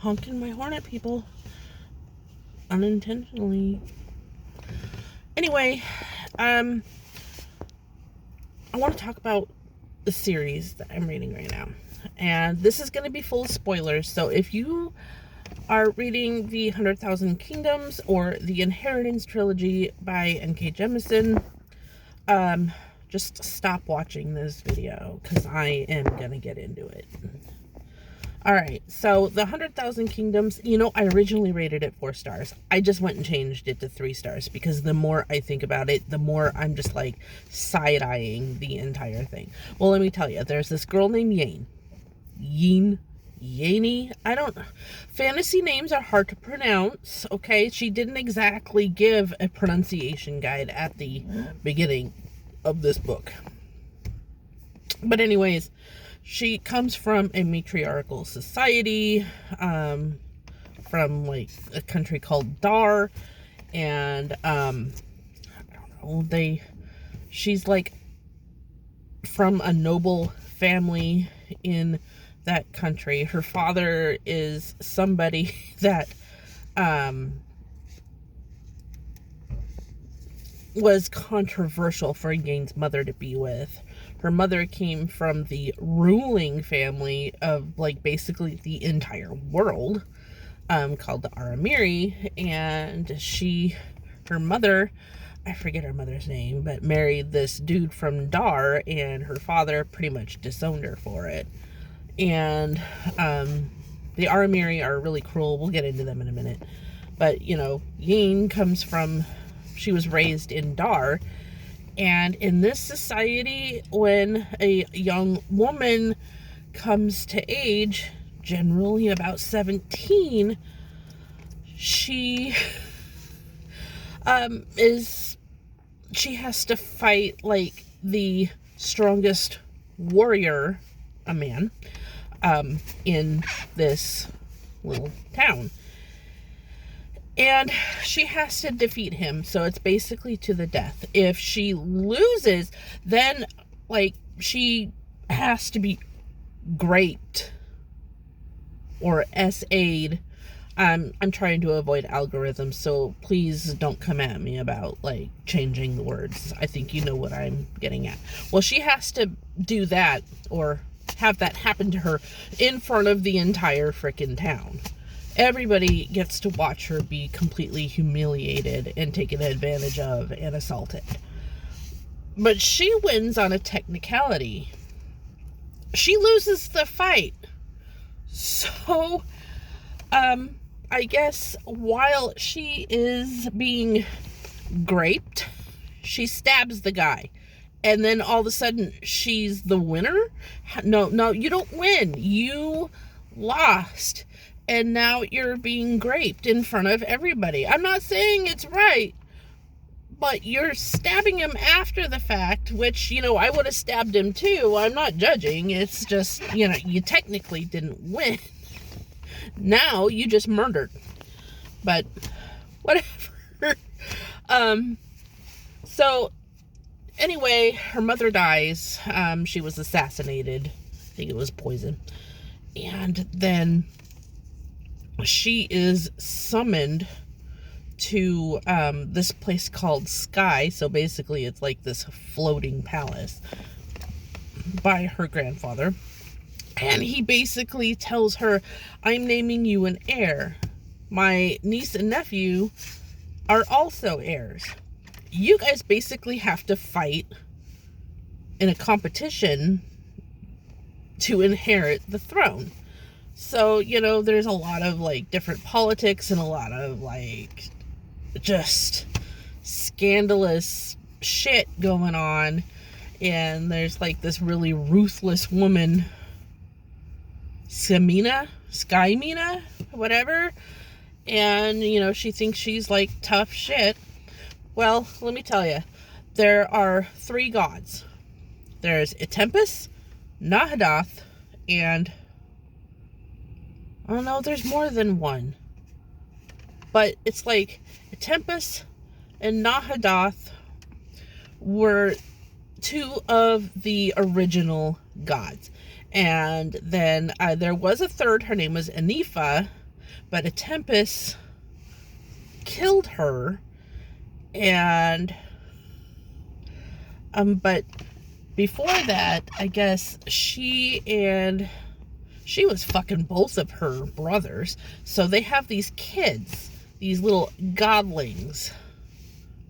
honking my horn at people unintentionally. Anyway, I want to talk about the series that I'm reading right now. And this is going to be full of spoilers, so if you are reading the 100,000 Kingdoms or the Inheritance Trilogy by N.K. Jemisin, just stop watching this video, because I am going to get into it. Alright, so the 100,000 Kingdoms, I originally rated it 4 stars. I just went and changed it to 3 stars, because the more I think about it, the more I'm just like side-eyeing the entire thing. Well, let me tell you, there's this girl named Yaney. Fantasy names are hard to pronounce, okay? She didn't exactly give a pronunciation guide at the beginning of this book. But anyways, she comes from a matriarchal society, from like a country called Dar, and I don't know, she's like from a noble family in that country. Her father is somebody that was controversial for Yane's mother to be with. Her mother came from the ruling family of like basically the entire world, called the Aramiri, and her mother, I forget her mother's name, but married this dude from Dar, and her father pretty much disowned her for it. And the Aramiri are really cruel. We'll get into them in a minute. But, Yane she was raised in Dar, and in this society, when a young woman comes to age, generally about 17, she has to fight like the strongest warrior, a man, in this little town. And she has to defeat him, so it's basically to the death. If she loses, then, like, she has to be graped or SA'd. I'm trying to avoid algorithms, so please don't come at me about, like, changing the words. I think you know what I'm getting at. Well, she has to do that, or have that happen to her in front of the entire frickin' town. Everybody gets to watch her be completely humiliated and taken advantage of and assaulted. But she wins on a technicality. She loses the fight. So, I guess while she is being graped, she stabs the guy. And then all of a sudden, she's the winner? No, you don't win. You lost. And now you're being graped in front of everybody. I'm not saying it's right, but you're stabbing him after the fact, which, I would have stabbed him too. I'm not judging. It's just, you technically didn't win. Now you just murdered. But whatever. So anyway, her mother dies. She was assassinated. I think it was poison. And then she is summoned to this place called Sky. So basically it's like this floating palace, by her grandfather. And he basically tells her, I'm naming you an heir. My niece and nephew are also heirs. You guys basically have to fight in a competition to inherit the throne. So, there's a lot of, like, different politics and a lot of, like, just scandalous shit going on. And there's, like, this really ruthless woman, Skymina, whatever. And, she thinks she's, like, tough shit. Well, let me tell you, there are 3 gods. There's Tempest, Nahadath, and I don't know, there's more than one. But it's like Tempest and Nahadath were 2 of the original gods. And then there was a third, her name was Anifa, but a tempest killed her, and but before that, I guess she was fucking both of her brothers, so they have these kids, these little godlings,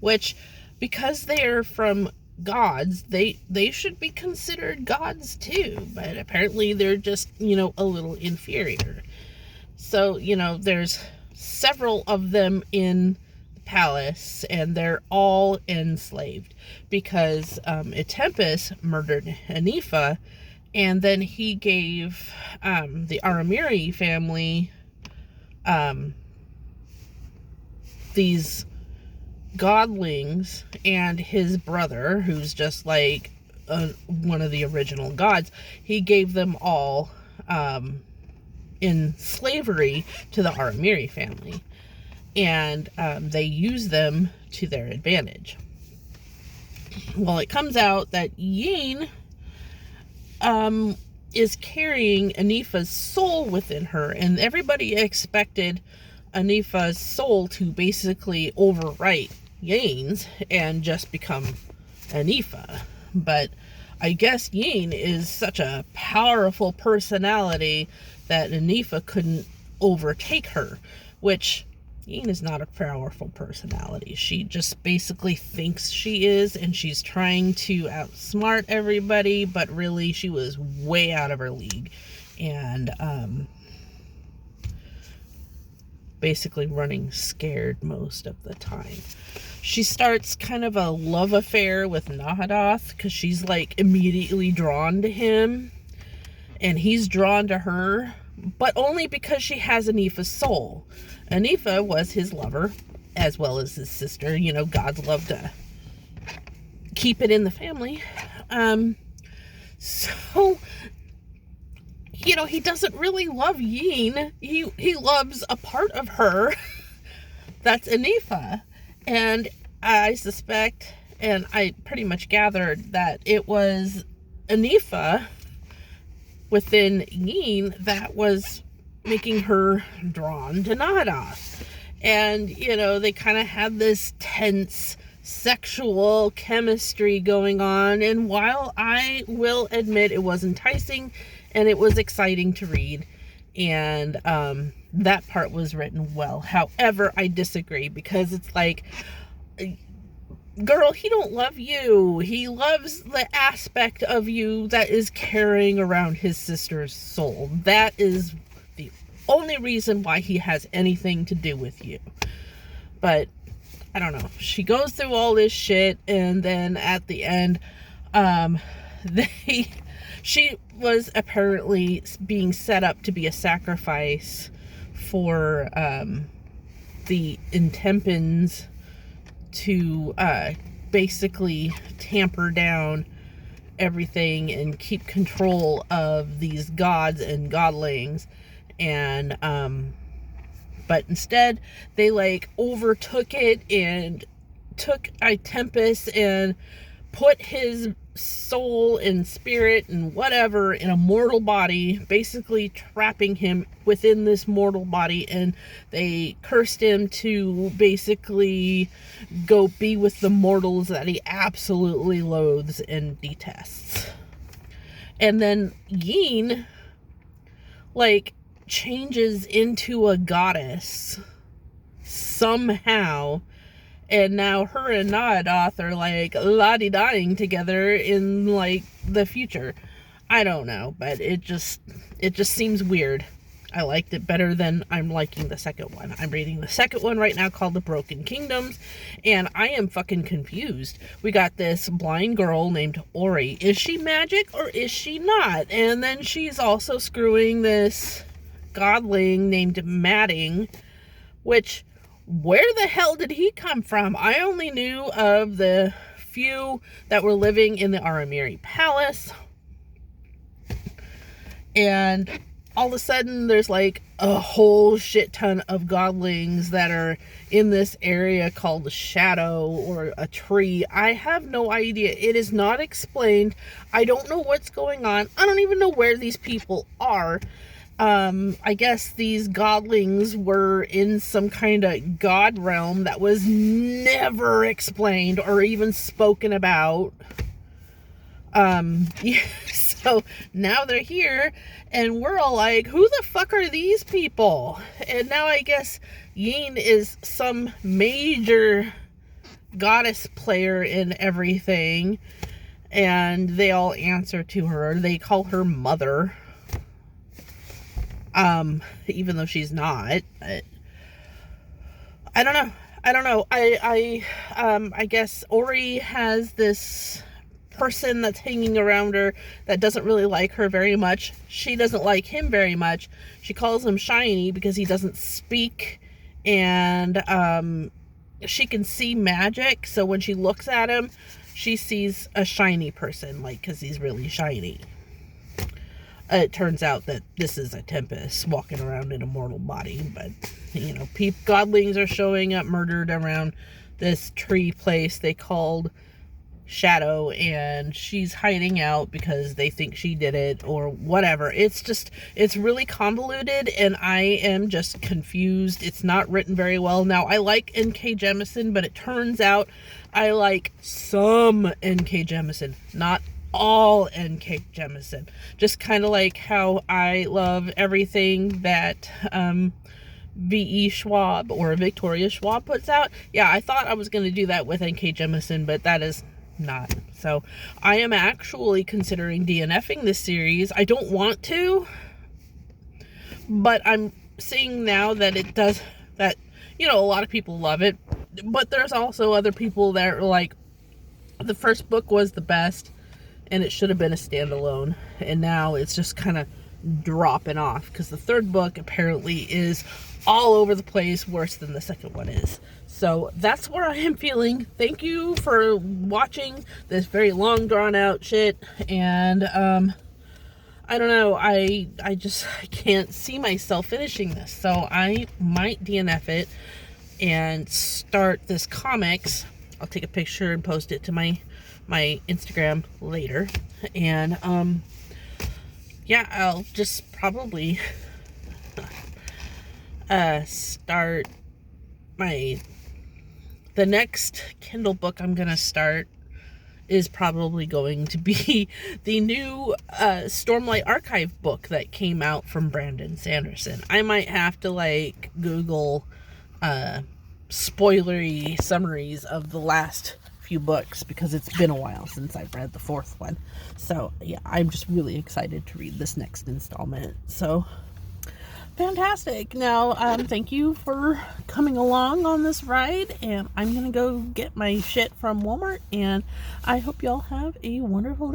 which, because they are from gods, they should be considered gods too, but apparently they're just, a little inferior. So, there's several of them in the palace, and they're all enslaved because Tempest murdered Anifa, and then he gave the Aramiri family these godlings, and his brother, who's just like one of the original gods, he gave them all in slavery to the Aramiri family, and they use them to their advantage. Well, it comes out that Yin is carrying Anifa's soul within her, and everybody expected Anifa's soul to basically overwrite Yin's and just become Anifa. But I guess Yin is such a powerful personality that Anifa couldn't overtake her, which Yin is not a powerful personality. She just basically thinks she is, and she's trying to outsmart everybody, but really she was way out of her league, and basically running scared most of the time. She starts kind of a love affair with Nahadoth because she's like immediately drawn to him, and he's drawn to her, but only because she has Anifa's soul. Anifa was his lover, as well as his sister. Gods love to keep it in the family. So, he doesn't really love Yin. He loves a part of her that's Anifa. And I suspect, and I pretty much gathered, that it was Anifa within Yin that was making her drawn to Nahadoth. And, they kind of had this tense sexual chemistry going on. And while I will admit it was enticing and it was exciting to read, and that part was written well. However, I disagree, because it's like, girl, he don't love you. He loves the aspect of you that is carrying around his sister's soul. That is the only reason why he has anything to do with you. But I don't know. She goes through all this shit, and then at the end, she was apparently being set up to be a sacrifice for the Intempins to basically tamper down everything and keep control of these gods and godlings. And but instead they like overtook it and took Tempest and put his soul and spirit and whatever in a mortal body, basically trapping him within this mortal body, and they cursed him to basically go be with the mortals that he absolutely loathes and detests. And then Yin like changes into a goddess somehow, and now her and Nahadoth are like la-di-dying together in like the future. I don't know, but it just seems weird. I liked it better than I'm liking the second one. I'm reading the second one right now called The Broken Kingdoms, and I am fucking confused. We got this blind girl named Ori. Is she magic or is she not? And then she's also screwing this godling named Madding, which, where the hell did he come from? I only knew of the few that were living in the Aramiri Palace. And all of a sudden, there's like a whole shit ton of godlings that are in this area called the Shadow or a tree. I have no idea. It is not explained. I don't know what's going on. I don't even know where these people are. I guess these godlings were in some kind of god realm that was never explained or even spoken about. Yeah, so now they're here, and we're all like, who the fuck are these people? And now I guess Yin is some major goddess player in everything, and they all answer to her. They call her mother. Even though she's not. I don't know. I guess Ori has this person that's hanging around her that doesn't really like her very much. She doesn't like him very much. She calls him shiny because he doesn't speak, and she can see magic, so when she looks at him, she sees a shiny person, like, because he's really shiny. It turns out that this is a Tempest walking around in a mortal body, but, you know, godlings are showing up murdered around this tree place they called Shadow, and she's hiding out because they think she did it or whatever. It's really convoluted, and I am just confused. It's not written very well. Now, I like N.K. Jemisin, but it turns out I like some N.K. Jemisin, not all N.K. Jemisin. Just kind of like how I love everything that V.E. Schwab or Victoria Schwab puts out. Yeah, I thought I was going to do that with N.K. Jemisin, but that is not. So I am actually considering DNFing this series. I don't want to, but I'm seeing now that it does, that, you know, a lot of people love it, but there's also other people that are like, the first book was the best and it should have been a standalone, and now it's just kind of dropping off because the third book apparently is all over the place, worse than the second one is. So that's where I am feeling. Thank you for watching this very long drawn out shit, and I don't know, I can't see myself finishing this, so I might DNF it and start this comics. I'll take a picture and post it to my Instagram later, and yeah, I'll just probably start the next Kindle book I'm gonna start is probably going to be the new Stormlight Archive book that came out from Brandon Sanderson. I might have to like Google spoilery summaries of the last few books because it's been a while since I've read the fourth one. So yeah, I'm just really excited to read this next installment. So fantastic. Now thank you for coming along on this ride, and I'm gonna go get my shit from Walmart, and I hope y'all have a wonderful day.